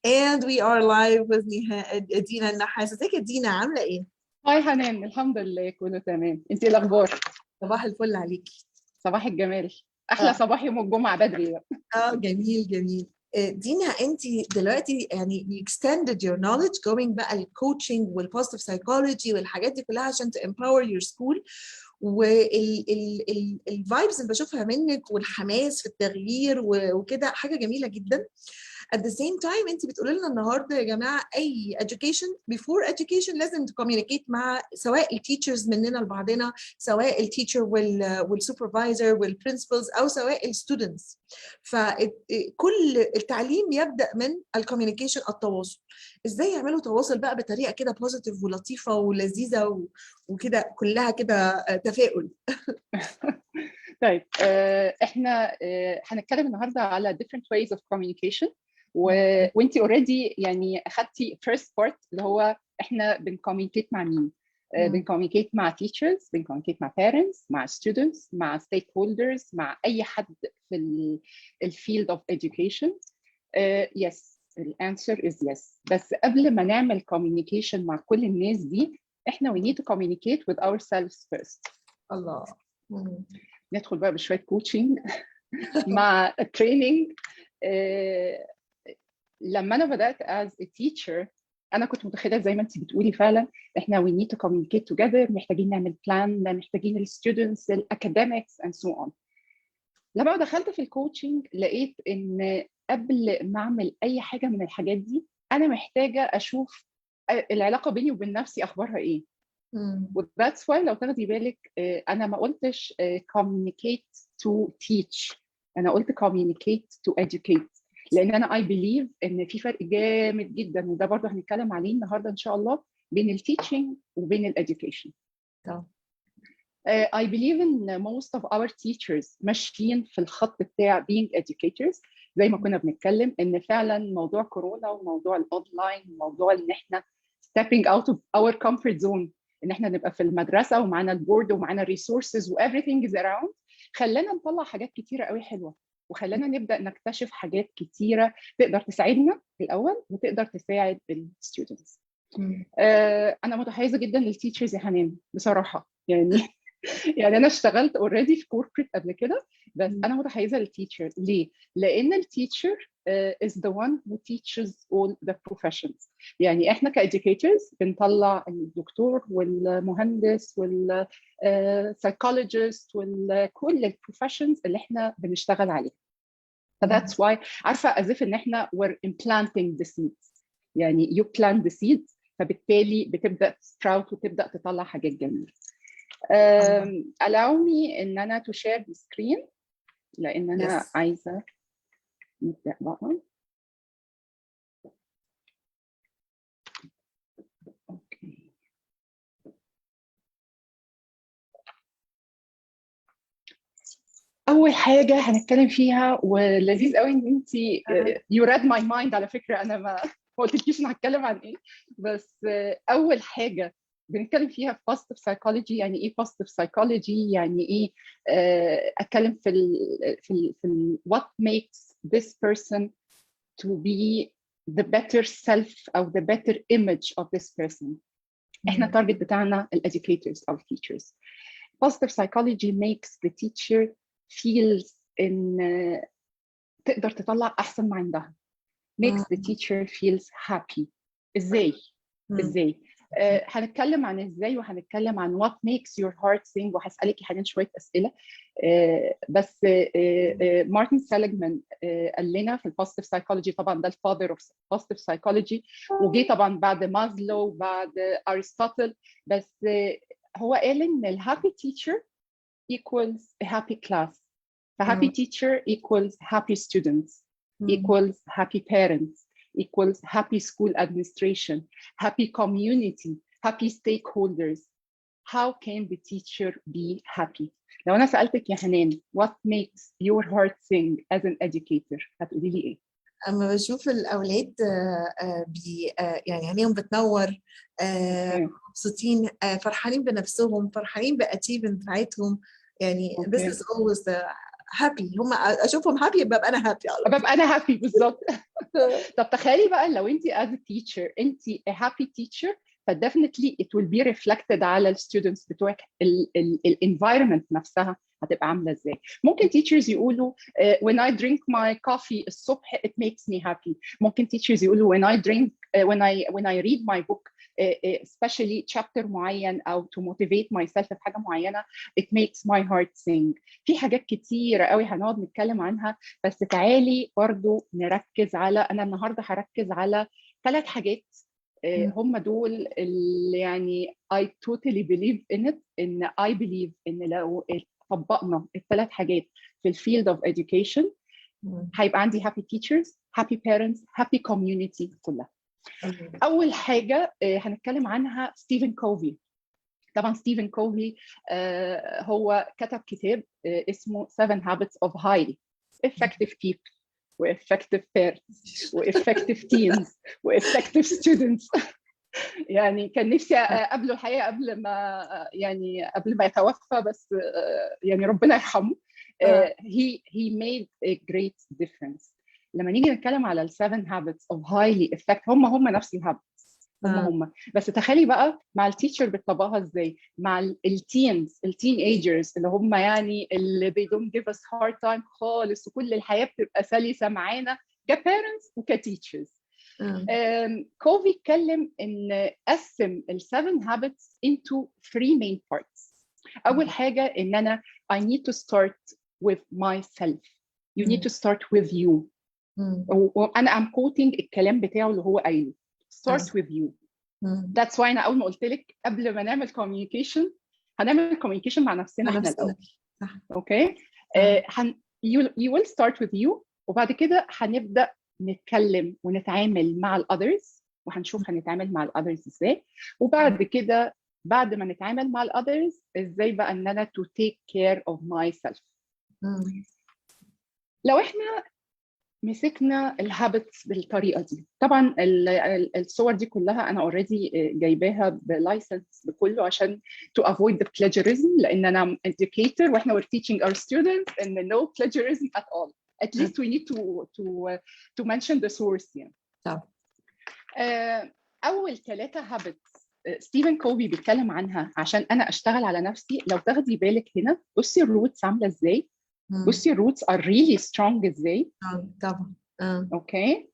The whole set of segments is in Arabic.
And we are live with دينا النحاس. ازيك يا دينا، عاملة ايه؟ هاي حنان، الحمد لله كله تمام. انتي ايه الاخبار؟ صباح الفل عليكي. صباح الجمال. احلى صباح يوم الجمعه بدري بقى. جميل جميل. دينا، انت دلوقتي يعني you extended your knowledge going بقى الكوتشنج والبوزيتيف سايكولوجي والحاجات دي كلها عشان to empower your school. والفايبس اللي بشوفها منك والحماس في التغيير وكده حاجة جميلة جدا. At the same time انت بتقولي لنا النهارده يا جماعه اي education before education لازم تكوميونيكيت مع سواء التيتشرز مننا لبعضنا، سواء التيتشر والسوبرفايزر والبرنسبلز او سواء الستودنتس. فكل التعليم يبدا من الكوميونيكيشن، التواصل. ازاي يعملوا تواصل بقى بطريقه كده بوزيتيف ولطيفه ولذيذه وكده كلها كده تفاؤل. طيب احنا هنتكلم النهارده على different ways of communication. وانتي اوريدي يعني اخدتي first part اللي هو احنا بنكوميونيكيت مع مين؟ بنكوميونيكيت مع teachers، بنكوميونيكيت مع parents، مع students، مع stakeholders، مع اي حد في الفيلد of education. yes، الانسر is yes. بس قبل ما نعمل communication مع كل الناس دي احنا we need to communicate with ourselves first. الله. ندخل بقى بشويه كوتشنج مع التريننج. لما انا بدات as a teacher انا كنت متخيله زي ما انت بتقولي فعلا احنا we need to communicate together، محتاجين نعمل بلان، محتاجين الستودنتس الاكاديميكس and so on. لما دخلت في الكوتشنج لقيت ان قبل ما اعمل اي حاجه من الحاجات دي انا محتاجه اشوف العلاقه بيني وبين نفسي اخبارها ايه. وذاتس واي لو تاخدي بالك انا ما قلتش communicate to teach، انا قلت communicate to educate، لان انا I believe ان في فرق جامد جدا، وده برضه هنتكلم عليه النهارده ان شاء الله، بين التيتشنج وبين الاديوكيشن. I believe in most of our teachers ماشيين في الخط بتاع being educators، زي ما كنا بنتكلم ان فعلا موضوع كورونا وموضوع الاونلاين وموضوع ان احنا stepping out of our comfort zone، ان احنا نبقى في المدرسه ومعانا البورد ومعانا الريسورسز و everything is around، خلانا نطلع حاجات كتيره قوي حلوه، وخلانا نبدا نكتشف حاجات كتيره تقدر تساعدنا في الاول وتقدر تساعد الستودنتس. انا متحيزه جدا للتيتشرز يا حنان بصراحه، يعني انا اشتغلت اوريدي في كوربريت قبل كده، بس انا متحيزه للتيتشر. ليه؟ لان التيتشر is the one who teaches all the professions. يعني احنا كeducators بنطلع الدكتور والمهندس والسايكولوجيست وكل البروفيشنز اللي احنا بنشتغل عليها. فذاتس واي عارفه as if ان احنا we're implanting the seeds، يعني you plant the seeds، فبالتالي بتبدا sprout وتبدا تطلع حاجات جميله. allow me ان انا to share the screen لان انا عايزه نبدا بقى. اوكي، اول حاجه هنتكلم فيها ولذيذ قوي ان انت you read my mind. على فكره انا ما قلتلكيش انا هتكلم عن ايه، بس اول حاجه بنتكلم فيها في positive psychology. يعني ايه positive psychology؟ يعني ايه اتكلم في what makes this person to be the better self او the better image of this person. احنا التارجت بتاعنا educators او teachers. positive psychology makes the teacher feels ان تقدر تطلع احسن ما عندها. makes the teacher feels happy. ازاي؟ هنتكلم عن ازاي، وهنتكلم عن what makes your heart sing، وهسألك حاليا شوية أسئلة. بس مارتن سيليجمان قال لنا في البوزيتيف سايكولوجي، طبعا ده الفاذر اوف بوزيتيف سايكولوجي، وجي طبعا بعد مازلو وبعد ارسطوطل، بس هو قال ان الهابي teacher equals a happy class، a happy teacher equals happy students equals happy parents equals happy school administration, happy community, happy stakeholders. How can the teacher be happy؟ لو أنا سألتك يا حنان what makes your heart sing as an educator هتقولي لي إيه؟ أما بشوف الأولاد يعني عينيهم بتنور، مبسوطين، فرحانين بنفسهم، فرحانين بالأتيفمنت بتاعتهم. يعني this is always هابي، هم اشوفهم هابي يبقى انا هابي على طول. ببقى انا هابي بالظبط. طب تخيلي بقى لو انت as a teacher انت a happy teacher فdefinitely it will be reflected على الستودنتس بتوعك. الانفايرمنت نفسها هتبقى عامله ازاي. ممكن teachers يقولوا when I drink my coffee الصبح it makes me happy. ممكن teachers يقولوا when I read my book especially chapter معين او to motivate myself في حاجه معينه it makes my heart sing. في حاجات كتيره قوي هنقعد نتكلم عنها، بس تعالي برضو نركز على، انا النهارده هركز على 3 حاجات هم دول اللي يعني I totally believe in it. ان I believe ان لو طبقنا ال3 حاجات في الفيلد of education هيبقى عندي happy teachers, happy parents, happy community كلها. أول حاجة هنتكلم عنها ستيفن كوفي. طبعا ستيفن كوفي هو كتب كتاب اسمه 7 Habits of Highly Effective People و Effective Parents و Effective Teens و Effective Students. يعني كان نفسي أقابله الحقيقة قبل ما يتوفى، بس يعني ربنا يرحمه. he made a great difference. لما نيجي نتكلم على ال 7 habits of highly effective هم نفس الهابتس هم بس تخيلي بقى مع التيتشر بتطبقها ازاي مع التين ايجرز اللي هم يعني اللي they don't give us hard time خالص وكل الحياة بتبقى سلسة معانا كبارنتس وكتيتشرز. كوفي اتكلم ان قسم ال 7 habits into 3 main parts. اول حاجة ان انا I need to start with myself. You need to start with you. وانا I'm quoting الكلام بتاعه اللي هو قايله start with you. That's why انا اول ما قلت لك قبل ما نعمل communication هنعمل communication مع نفسنا احنا الاول. اوكي you will start with you وبعد كده هنبدا نتكلم ونتعامل مع الاذرز وهنشوف هنتعامل مع الاذرز ازاي، وبعد كده بعد ما نتعامل مع الاذرز ازاي بقى ان انا to take care of myself. لو احنا مسكنا الهابتس بالطريقه دي، طبعا الصور دي كلها انا اوريدي جايباها بلايسنس بكله عشان to avoid the plagiarism، لان انا educator واحنا we're teaching our students ان no plagiarism at all. At least we need to mention the source يعني. طبعا. اول 3 هابتس ستيفن كوفي بيتكلم عنها عشان انا اشتغل على نفسي. لو تاخدي بالك هنا بصي الروتس عامله ازاي، بصي الروتس are really strong ازاي. طبعا. اوكي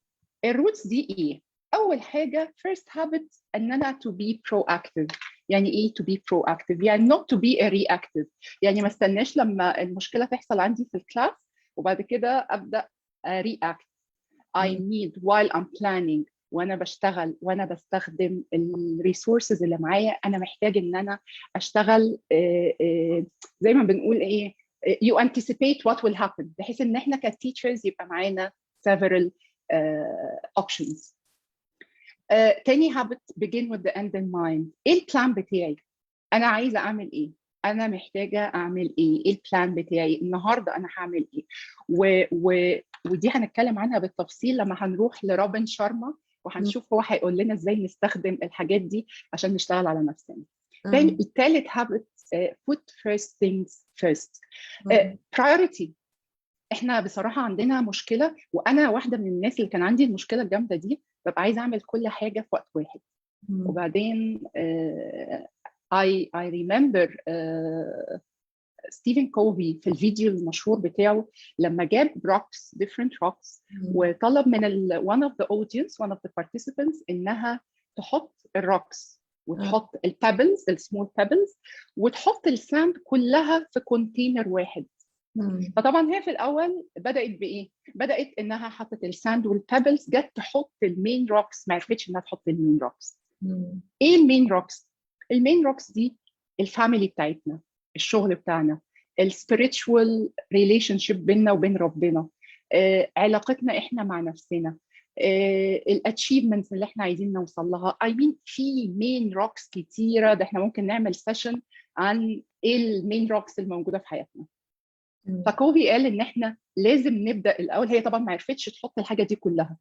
الروتس دي ايه؟ اول حاجه first habit ان انا to be proactive. يعني ايه to be proactive؟ يعني not to be a reactive. يعني ما استناش لما المشكله تحصل عندي في الكلاس وبعد كده ابدا react. I need while I'm planning وانا بشتغل وانا بستخدم الريسورسز اللي معايا انا محتاج ان انا اشتغل زي ما بنقول ايه you anticipate what will happen بحيث ان احنا كتيتشرز يبقى معانا several options. تاني habit begin with the end in mind. ايه البلان بتاعي؟ انا عايزه اعمل ايه؟ انا محتاجه اعمل ايه؟ ايه البلان بتاعي؟ النهارده انا هعمل ايه؟ ودي هنتكلم عنها بالتفصيل لما هنروح لروبن شارما وهنشوف هو هيقول لنا ازاي نستخدم الحاجات دي عشان نشتغل على نفسنا. الثالث habit put first things first. priority. احنا بصراحه عندنا مشكله وانا واحده من الناس اللي كان عندي المشكله الجامده دي، ببقى عايزه اعمل كل حاجه في وقت واحد. وبعدين I remember ستيفن كوفي في الفيديو المشهور بتاعه لما جاب rocks different rocks وطلب من one of the audience one of the participants انها تحط الروكس وتحط البابلز السمول بابلز وتحط الساند كلها في كونتينر واحد. فطبعا هي في الاول بدات بايه؟ بدات انها حطت الساند والبابلز، جت تحط المين روكس ما عرفتش انها تحط المين روكس. ايه المين روكس؟ المين روكس دي الفاميلي بتاعتنا، الشغل بتاعنا، السبيريتشوال ريليشن شيب بيننا وبين ربنا، علاقتنا احنا مع نفسنا، الاتشيفمنتس اللي احنا عايزين نوصل لها. في مين روكس كتيره، ده احنا ممكن نعمل سيشن عن ايه المين روكس الموجوده في حياتنا. فكوفي قال ان احنا لازم نبدا الاول. هي طبعا ما عرفتش تحط الحاجه دي كلها،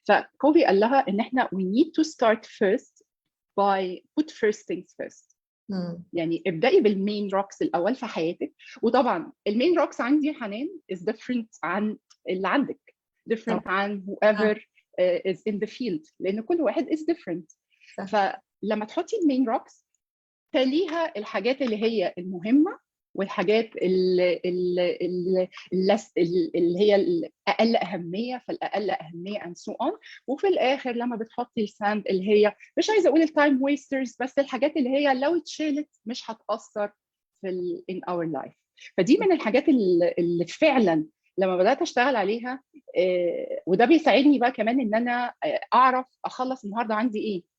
فكوفي قال لها ان احنا we need to start first by put first things first. يعني ابدأي بالمين روكس الأول في حياتك. وطبعا المين روكس عندي حنان is different عن اللي عندك، different عن whoever is in the field، لأن كل واحد is different. فلما تحطي المين روكس تليها الحاجات اللي هي المهمة والحاجات اللي هي الأقل أهمية فالأقل أهمية and so on. وفي الآخر لما بتحطي الساند اللي هي مش عايزة أقول التايم ويسترز، بس الحاجات اللي هي لو اتشالت مش هتأثر في in our life. فدي من الحاجات اللي فعلا لما بدأت أشتغل عليها، وده بيساعدني بقى كمان إن أنا أعرف أخلص النهاردة عندي إيه.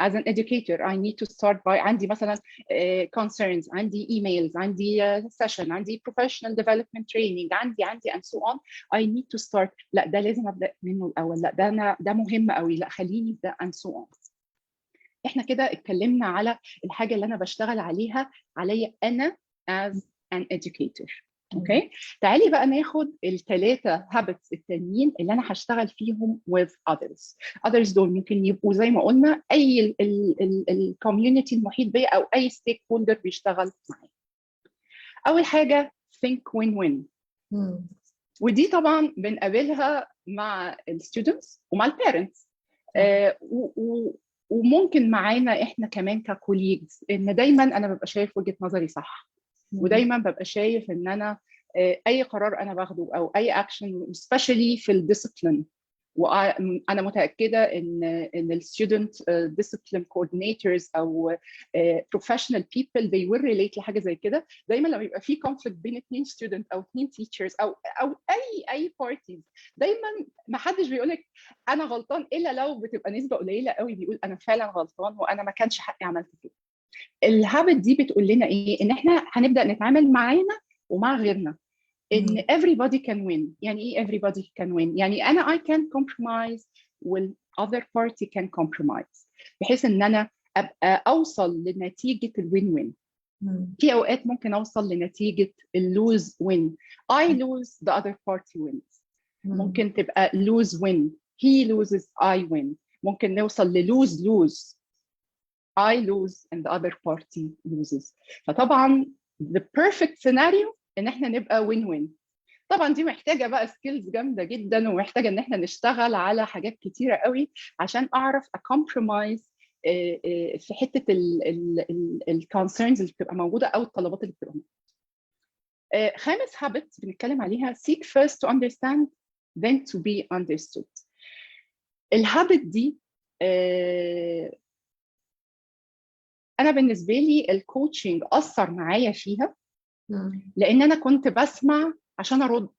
As an educator I need to start by عندي مثلا concerns، عندي emails، عندي session، عندي professional development training، عندي and so on. I need to start، لا ده لازم أبدأ منه الأول، لا ده مهم قوي، لا خليني أبدأ and so on. احنا كده اتكلمنا على الحاجة اللي أنا بشتغل عليا أنا as an educator. اوكي تعالي بقى ناخد الثلاثه هابتس التانيين اللي انا هشتغل فيهم with others دول ممكن يبقوا زي ما قلنا اي الكوميونتي المحيط بيا او اي ستيك هولدر بيشتغل معايا. اول حاجه think win-win. ودي طبعا بنقابلها مع الستودنتس ومع البيرنتس، وممكن معانا احنا كمان ككوليجز، ان دايما انا ببقى شايف وجهه نظري صح، ودايما ببقى شايف ان انا اي قرار انا باخده او اي اكشن especially في الديسيبلين، وانا متاكده ان الستودنت ديسيبلين كوردينيتورز او بروفيشنال بيبل they will relate لحاجه زي كده. دايما لما يبقى في كونفليكت بين 2 ستودنت او 2 تيتشرز او اي بارتيز، دايما ما حدش بيقول لك انا غلطان، الا لو بتبقى نسبه قليله قوي بيقول انا فعلا غلطان وانا ما كانش حقي عملت كده. الهابت دي بتقول لنا ايه؟ ان احنا هنبدا نتعامل معانا ومع غيرنا ان everybody can win. يعني ايه everybody can win؟ يعني انا I can compromise وال other party can compromise، بحيث ان انا ابقى اوصل لنتيجه الوين وين. في اوقات ممكن اوصل لنتيجه اللوز وين، I lose the other party wins. ممكن تبقى lose win، he loses I win. ممكن نوصل للوز lose، I lose and the other party loses. فطبعا the perfect scenario ان احنا نبقى win-win. طبعا دي محتاجه بقى سكيلز جامده جدا، ومحتاجه ان احنا نشتغل على حاجات كتيره قوي عشان اعرف اكمبرومايز في حته الكونسيرنز اللي بتبقى موجوده او الطلبات اللي بتبقى موجوده. خامس هابت بنتكلم عليها seek first to understand then to be understood. الهابت دي انا بالنسبه لي الكوتشنج اثر معايا فيها، لان انا كنت بسمع عشان ارد،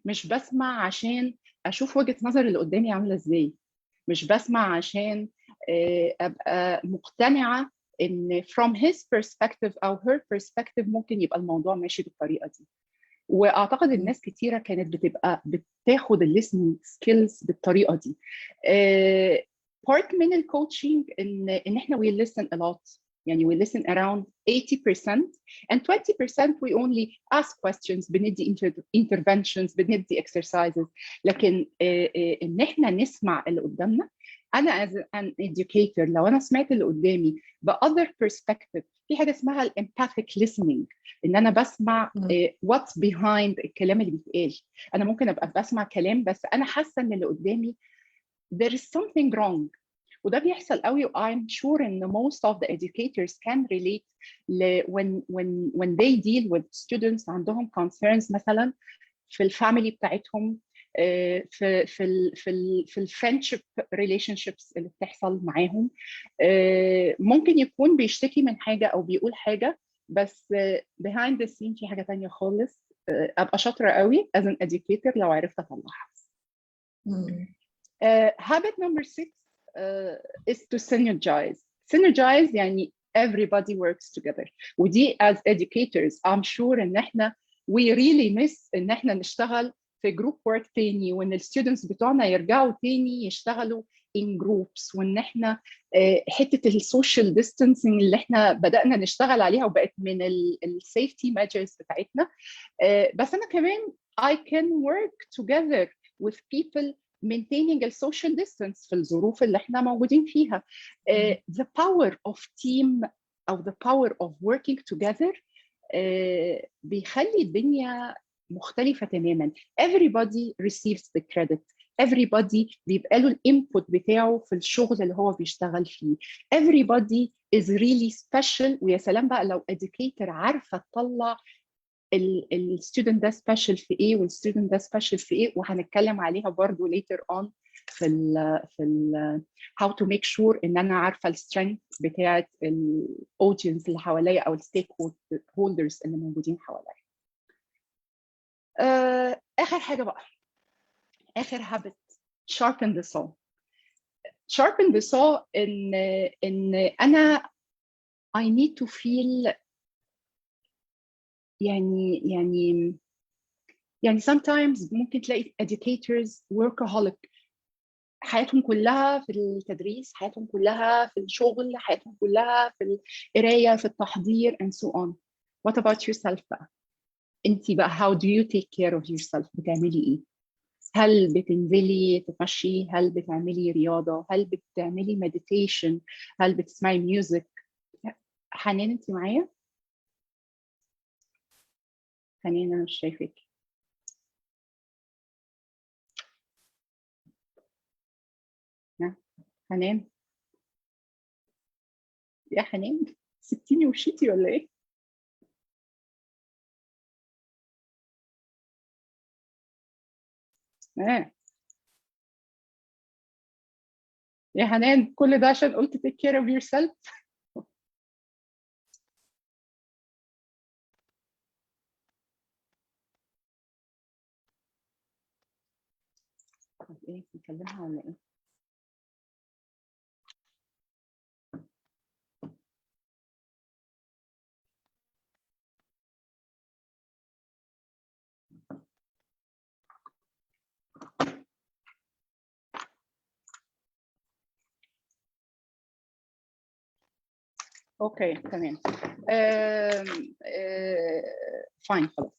مش بسمع عشان اشوف وجهه نظر اللي قدامي عامله ازاي، مش بسمع عشان ابقى مقتنعه ان from his perspective او her perspective ممكن يبقى الموضوع ماشي بالطريقه دي. واعتقد الناس كتيره كانت بتبقى بتاخد الليسننج سكيلز بالطريقه دي. part من الكوتشنج ان احنا we listen a lot، يعني we listen around 80% and 20% we only ask questions، بندي interventions، بندي exercises. لكن ان احنا نسمع اللي قدامنا. انا as an educator لو انا سمعت اللي قدامي ب other perspective، في حاجه اسمها ال empathic listening، ان انا بسمع what's behind الكلام اللي بيتقال. انا ممكن ابقى بسمع كلام بس انا حاسه ان اللي قدامي there is something wrong، وده بيحصل قوي. I'm sure ان most of the educators can relate when they deal with students عندهم concerns مثلا في الفاميلي بتاعتهم، في الفريندشيب ريليشن شيبس اللي بتحصل معاهم. ممكن يكون بيشتكي من حاجه او بيقول حاجه بس behind the scene في حاجه تانية خالص. ابقى شاطره قوي as an educator لو عرفت اطلعها. habit number 6 is to synergize. Synergize يعني everybody works together. ودي as educators I'm sure ان احنا we really miss ان احنا نشتغل في جروب ورك تاني، وان الستودنتس بتوعنا يرجعوا تاني يشتغلوا in groups، وان احنا حته السوشيال ديستانسينج اللي احنا بدانا نشتغل عليها وبقت من السيفتي ميجرز بتاعتنا. بس انا كمان I can work together with people maintaining a social distance في الظروف اللي احنا موجودين فيها. The power of team او the power of working together بيخلي الدنيا مختلفة تماما. everybody receives the credit. everybody بيبقى له الانبوت بتاعه في الشغل اللي هو بيشتغل فيه. everybody is really special. ويا سلام بقى لو educator عارفة تطلع الستودنت ده سبيشال في ايه والستودنت ده سبيشال في ايه، وهنتكلم عليها برضو later on في how to make sure ان انا عارفه السترينث بتاعه الاودينس اللي حواليا او الستيك هولدرز اللي موجودين حواليا. اخر حاجه بقى، اخر habit sharpen the saw. sharpen the saw ان انا I need to feel يعني sometimes ممكن تلاقي educators workaholic، حياتهم كلها في التدريس، حياتهم كلها في الشغل، حياتهم كلها في القرايه، في التحضير and so on. What about yourself بقى؟ انتي بقى how do you take care of yourself؟ بتعملي ايه؟ هل بتنزلي تتمشي؟ هل بتعملي رياضه؟ هل بتعملي meditation؟ هل بتسمعي ميوزك؟ حنان انتي معايا؟ حنان انا مش شايفاكي. حنان يا حنان سبتيني ومشيتي ولا ايه؟ يا حنان كل ده عشان قلت take care of yourself. طب ايه نكلمها ولا ايه؟ اوكي تمام. فاين خلاص.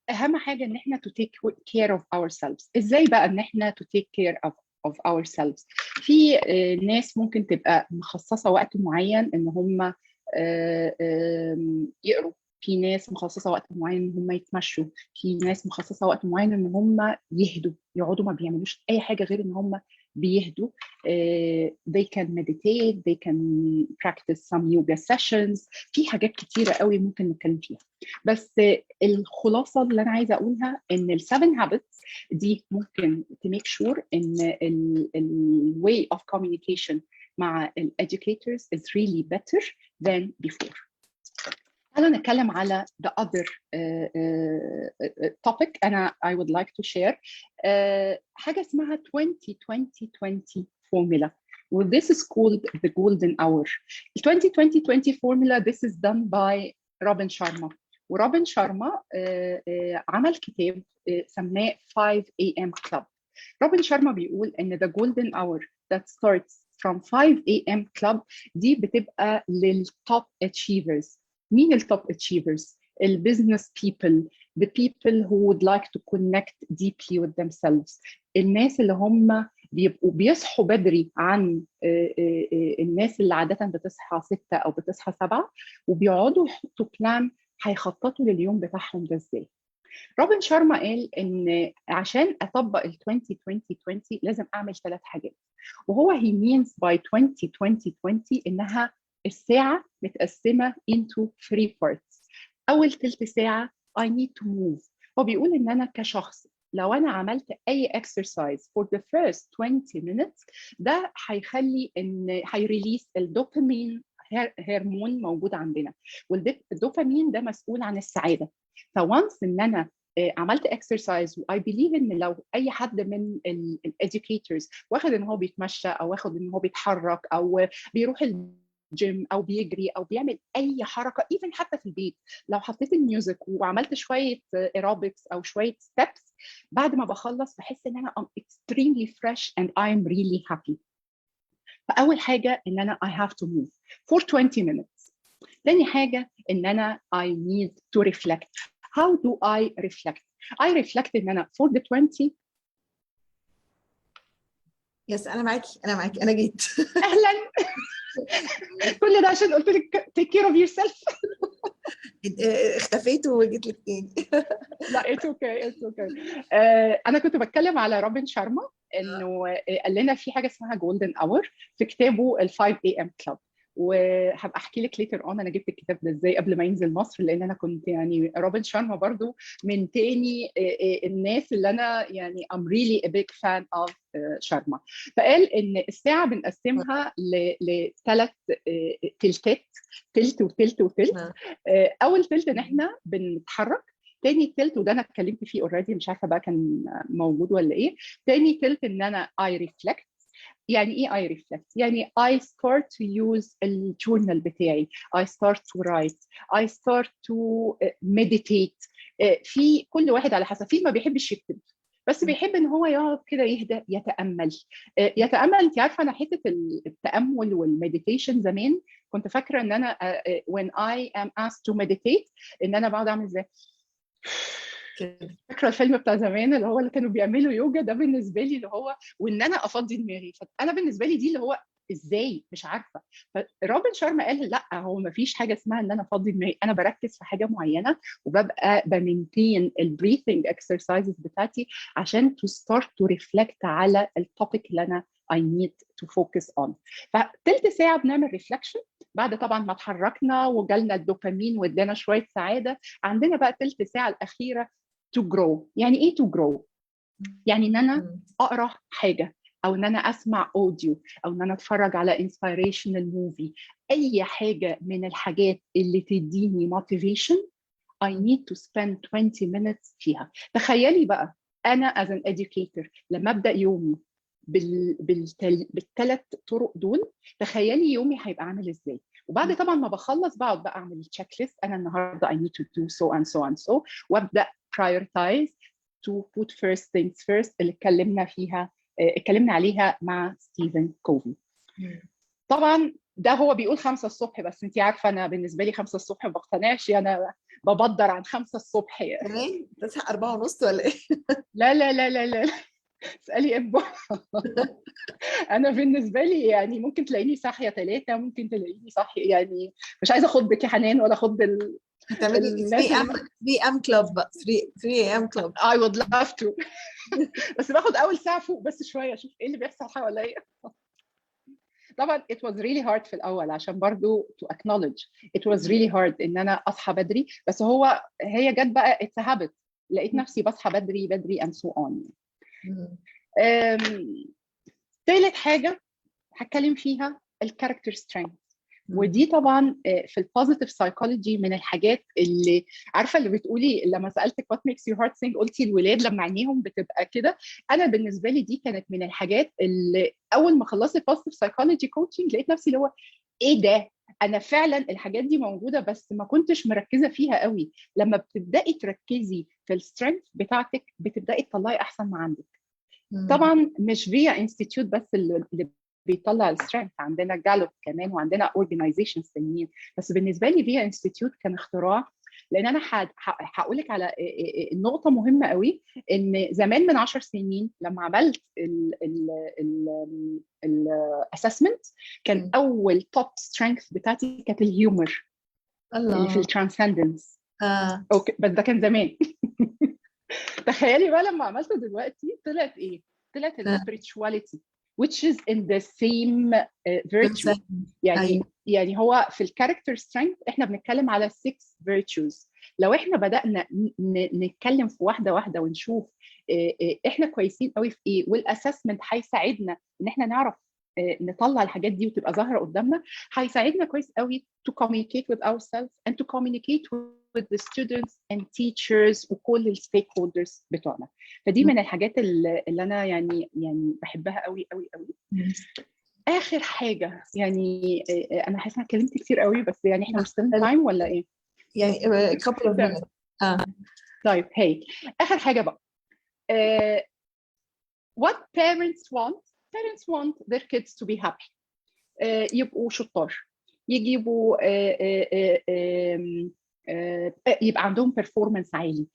فاهم حاجه ان احنا to take care of ourselves. ازاي بقى ان احنا to take care of ourselves؟ في ناس ممكن تبقى مخصصه وقت معين ان هم يقروا، في ناس مخصصه وقت معين ان هم يتمشوا، في ناس مخصصه وقت معين ان هم يهدوا، يقعدوا ما بيعملوش اي حاجه غير ان هم بيهدوا. they can meditate, they can practice some yoga sessions. في حاجات كتيرة قوي ممكن نتكلم فيها، بس الخلاصة اللي أنا عايزة أقولها إن ال 7 habits دي ممكن to make sure إن ال way of communication مع ال educators is really better than before. خلينا نتكلم على the other topic أنا I would like to share. حاجة اسمها 20-20-20 formula. Well, this is called the golden hour. The 20-20-20 formula, this is done by Robin Sharma. ورابن شارما عمل كتاب سماه 5 a.m. Club. روبن شارما بيقول إن the golden hour that starts from 5 a.m. Club دي بتبقى للtop achievers. مين الtop achievers؟ البيزنس people, the people who would like to connect deeply with themselves. الناس اللي هم بيبقوا بيصحوا بدري عن الناس اللي عادة بتصحى 6 أو بتصحى 7 وبيقعدوا يحطوا بلان هيخططوا لليوم بتاعهم ده ازاي. روبن شارما قال ان عشان اطبق ال 20-20-20 لازم اعمل 3 حاجات، وهو he means by 20-20-20 انها الساعة متقسمة into 3 parts. أول تلت ساعة I need to move. هو بيقول إن أنا كشخص لو أنا عملت أي exercise for the first 20 minutes ده هيخلي إن هيريليس الدوبامين هرمون موجود عندنا، والدوبامين ده مسؤول عن السعادة. فوانس إن أنا عملت exercise و I believe إن لو أي حد من ال educators واخد إن هو بيتمشى أو واخد إن هو بيتحرك أو بيروح جيم او بيجري او بيعمل اي حركه even حتى في البيت، لو حطيت الميوزك وعملت شويه ايروبكس او شويه ستيبس بعد ما بخلص بحس ان انا I'm extremely fresh and I'm really happy. فاول حاجه ان انا I have to move for 20 minutes. تاني حاجه ان انا I need to reflect. How do I reflect? I reflect ان انا for the 20. يس انا معاكي انا جيت. اهلا. كل ده عشان قلت لك take care of yourself. اختفيت وجيت لك تاني. لا it's okay it's okay. انا كنت بتكلم على روبن شارما انه قال لنا في حاجه اسمها جولدن اور في كتابه ال 5 AM Club، وهبقى احكي لك later on انا جبت الكتاب ده ازاي قبل ما ينزل مصر، لان انا كنت يعني روبن شارما برضو من تاني الناس اللي انا يعني I'm really a big fan of شارما. فقال ان الساعه بنقسمها لثلاث تلتات، تلت وتلت وتلت. اول تلت ان احنا بنتحرك، تاني تلت وده انا اتكلمت فيه اوريدي مش عارفه بقى كان موجود ولا ايه، تاني تلت ان انا I reflect. يعني ايه I reflect؟ يعني I start to use الجورنال بتاعي، I start to write, I start to meditate. في كل واحد على حسب، في ما بيحبش يكتب بس بيحب ان هو يقعد كده يهدى يتامل. يتامل، انت عارفه انا حته التامل والمديتيشن زمان كنت فاكره ان انا when I am asked to meditate ان انا بقعد اعمل ازاي. فاكره الفيلم بتاع زمان اللي هو اللي كانوا بيعملوا يوجا، ده بالنسبه لي اللي هو وان انا افضي دماغي، فانا بالنسبه لي دي اللي هو ازاي مش عارفه. فروبن شارما قال لا، هو ما فيش حاجه اسمها ان انا افضي دماغي، انا بركز في حاجه معينه وببقى بمنتين البريثنج اكسرسايزز بتاعتي عشان تو ستارت تو ريفلكت على التوبيك اللي انا I need to focus on. فتلت ساعه بنعمل ريفلكشن بعد طبعا ما اتحركنا وجالنا الدوبامين وادانا شويه سعاده. عندنا بقى تلت ساعه الاخيره to grow. يعني ايه to grow؟ يعني ان انا اقرا حاجه، او ان انا اسمع اوديو، او ان انا اتفرج على inspirational movie، اي حاجه من الحاجات اللي تديني motivation I need to spend 20 minutes فيها. تخيلي بقى انا as an educator لما ابدا يومي بالثلاث طرق دول، تخيلي يومي هيبقى عامل ازاي. وبعد طبعا ما بخلص بقعد بقى اعمل تشيك ليست، انا النهارده I need to do so and so and so، وابدا prioritize to put first things first اللي اتكلمنا عليها مع ستيفن كوفي. طبعا ده هو بيقول 5 الصبح، بس انت عارفه انا بالنسبه لي 5 الصبح ما بقتنعش، انا ببدر عن 5 الصبح كمان تصحى 4:30 ولا ايه؟ لا لا لا لا لا اسالي ابو. انا بالنسبه لي يعني ممكن تلاقيني صاحيه 3، ممكن تلاقيني صاحيه يعني مش عايزه اخضك يا حنان ولا اخض هتعملي 3 AM كلوب بقى، 3 AM كلوب. I would love to. بس باخد اول ساعه فوق بس شويه اشوف ايه اللي بيحصل حواليا. طبعا it was really hard في الاول عشان برضو to acknowledge it was really hard ان انا اصحى بدري، بس هي جت بقى it's a habit، لقيت نفسي بصحى بدري بدري and so on. ثالث حاجه هتكلم فيها الكاركتر سترينث، ودي طبعا في البوزيتيف سايكولوجي من الحاجات اللي عارفه اللي بتقولي لما سالتك what makes your heart sing قلتي الولاد لما عينيهم بتبقى كده. انا بالنسبه لي دي كانت من الحاجات اللي اول ما خلصت البوزيتيف سايكولوجي كوتشنج لقيت نفسي اللي هو ايه ده، انا فعلا الحاجات دي موجوده بس ما كنتش مركزه فيها قوي. لما بتبداي تركزي في السترينث بتاعتك بتبداي تطلعي احسن ما عندك. طبعا مش فيا انستيتيوت بس اللي بيطلع السترينث، عندنا جالوب كمان وعندنا اورجنايزيشنز ثانيين، بس بالنسبه لي فيا انستيتيوت كان اختراع. لان انا هقول لك على النقطه مهمه قوي، ان زمان من 10 سنين لما عملت الاسسمنت كان اول توب سترينث بتاعتي كانت الهيومر اللي في الترانسندنس. اوكي بس ده كان زمان. تخيلي بقى لما عملته دلوقتي طلعت ايه؟ طلعت السبيريتشواليتي which is in the same virtue. يعني هو في الكاركتر سترينث احنا بنتكلم على 6 virtues. لو احنا بدأنا نتكلم في واحدة واحدة ونشوف احنا كويسين قوي في ايه، والاسسمنت هيساعدنا ان احنا نعرف نطلع الحاجات دي وتبقى ظاهرة قدامنا، هيساعدنا كويس قوي to communicate with ourselves and to communicate with the students and teachers وكل الستيك هولدرز بتوعنا. فدي من الحاجات اللي انا يعني بحبها قوي قوي قوي. اخر حاجه يعني انا حاسه انا اتكلمت كتير قوي بس يعني احنا مستنيين تايم ولا ايه؟ يعني couple of minutes. طيب هي اخر حاجه بقى what parents want their kids to be happy. يبقوا شطار، يجيبوا يبقى عندهم performance عالي،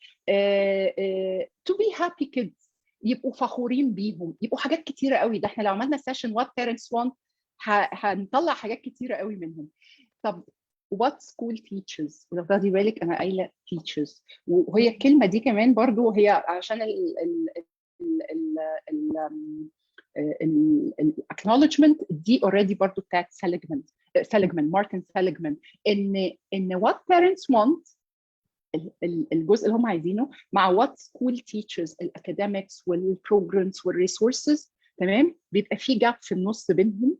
to be happy kids، يبقوا فخورين بيهم، يبقوا حاجات كتيره قوي. ده احنا لو عملنا سيشن what parents want هنطلع حاجات كتيره قوي منهم. طب what school teaches؟ ولو تاخدي بالك انا قايله teachers، وهي الكلمه دي كمان برضو هي عشان الاكنولجمنت دي اوريدي برضو بتاعت سيليجمان مارتن سيليجمان، ان what parents want الجزء اللي هم عايزينه مع what school teachers الاكاديميكس والبروجرامز والريسورسز، تمام، بيبقى في جاب في النص بينهم.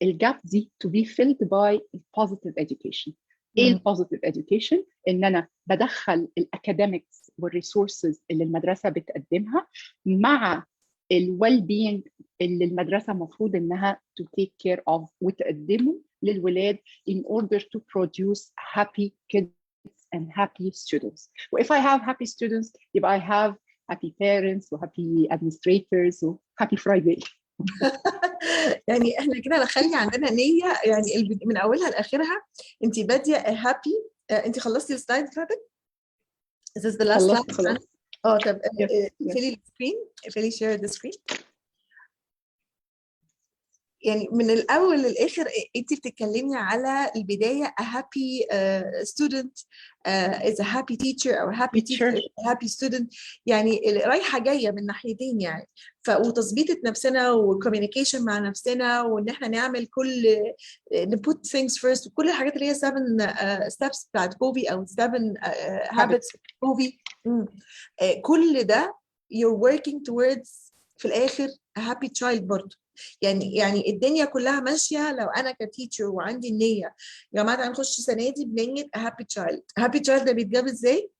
الجاب دي to be filled by positive education. ايه البوزيتيف education؟ ان انا بدخل الاكاديميكس والريسورسز اللي المدرسه بتقدمها مع الويل بينج اللي المدرسه المفروض انها to take care of وتقدمه للولاد in order to produce happy kids and happy students. If I have happy students, يبقى I have happy parents و happy administrators و happy Friday. يعني احنا كده نخلي عندنا نية، يعني من اولها لاخرها انت باديه happy. انت خلصتي السلايد بتاعتك؟ Is this the last slide؟ خلاص. طب اقفلي السكرين، اقفلي share the screen. يعني من الاول للاخر انت بتتكلمي على البدايه a happy student is a happy teacher او happy teacher is a happy student، يعني رايحه جايه من ناحيتين يعني. وتظبيطه نفسنا وكوميونيكيشن مع نفسنا، وان احنا نعمل كل put things first، وكل الحاجات اللي هي 7 steps بتاعت كوفي او 7 habits كوفي. كل ده you're working towards في الاخر a happy child برضه. يعني الدنيا كلها ماشيه. لو انا كتيتشر وعندي النيه يا جماعه تعالوا نخش السنه دي بنيه هابي تشايلد. هابي تشايلد ده بيتجاب ازاي؟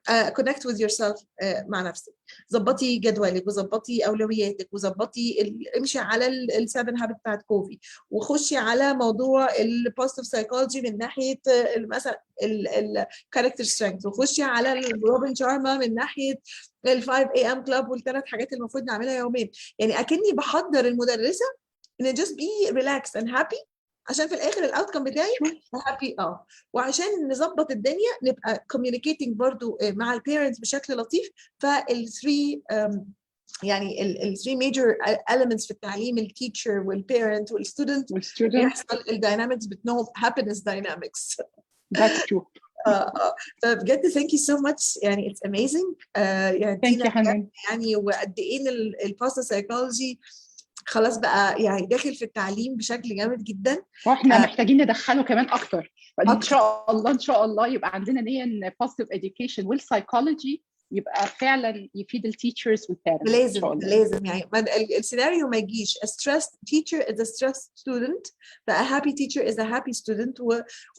connect with yourself مع نفسك، ظبطي جدولك وظبطي اولوياتك وظبطي امشي على ال7 هابت بتاعت كوفي، وخشي على موضوع البوزيتيف سايكولوجي من ناحيه مثلا الكاركتر سترينث، وخشي على الروبن شارما من ناحيه ال5 AM كلاب والثلاث حاجات اللي المفروض نعملها يوميا. يعني اكني بحضر المدرسه ان just be relaxed and happy، عشان في الاخر الاوتكم بتاعي هابي. وعشان نظبط الدنيا نبقى communicating برضو مع البيرنتس بشكل لطيف. فالثري يعني الثري ميجر elements في التعليم، التيتشر والبيرنت والستودنت، يحصل الداينامكس بتنهم happiness dynamics. That's true. فبجد thank you so much، يعني it's amazing. يعني thank you يعني وقد ايه البوست سايكولوجي خلاص بقى يعني داخل في التعليم بشكل جامد جدا، واحنا محتاجين ندخله كمان اكتر. ان شاء الله يبقى عندنا نيه ان positive education والسايكولوجي يبقى فعلا يفيد التيتشرز والبيرنتس. لازم يعني السيناريو ما يجيش a stressed teacher is a stressed student، ف a happy teacher is a happy student.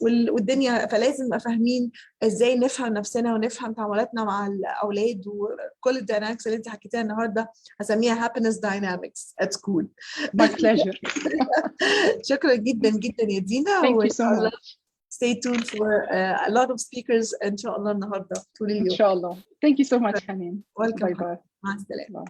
والدنيا فلازم نبقى فاهمين ازاي نفهم نفسنا ونفهم تعاملاتنا مع الاولاد، وكل الداينامكس اللي انت حكيتيها النهارده هسميها happiness dynamics at school. My pleasure. شكرا جدا جدا يا دينا. Thank you so much. Stay tuned for a lot of speakers إن شاء الله النهاردة طول اليوم. إن شاء الله. Thank you so much حنان. Welcome. Bye bye. مع السلامة.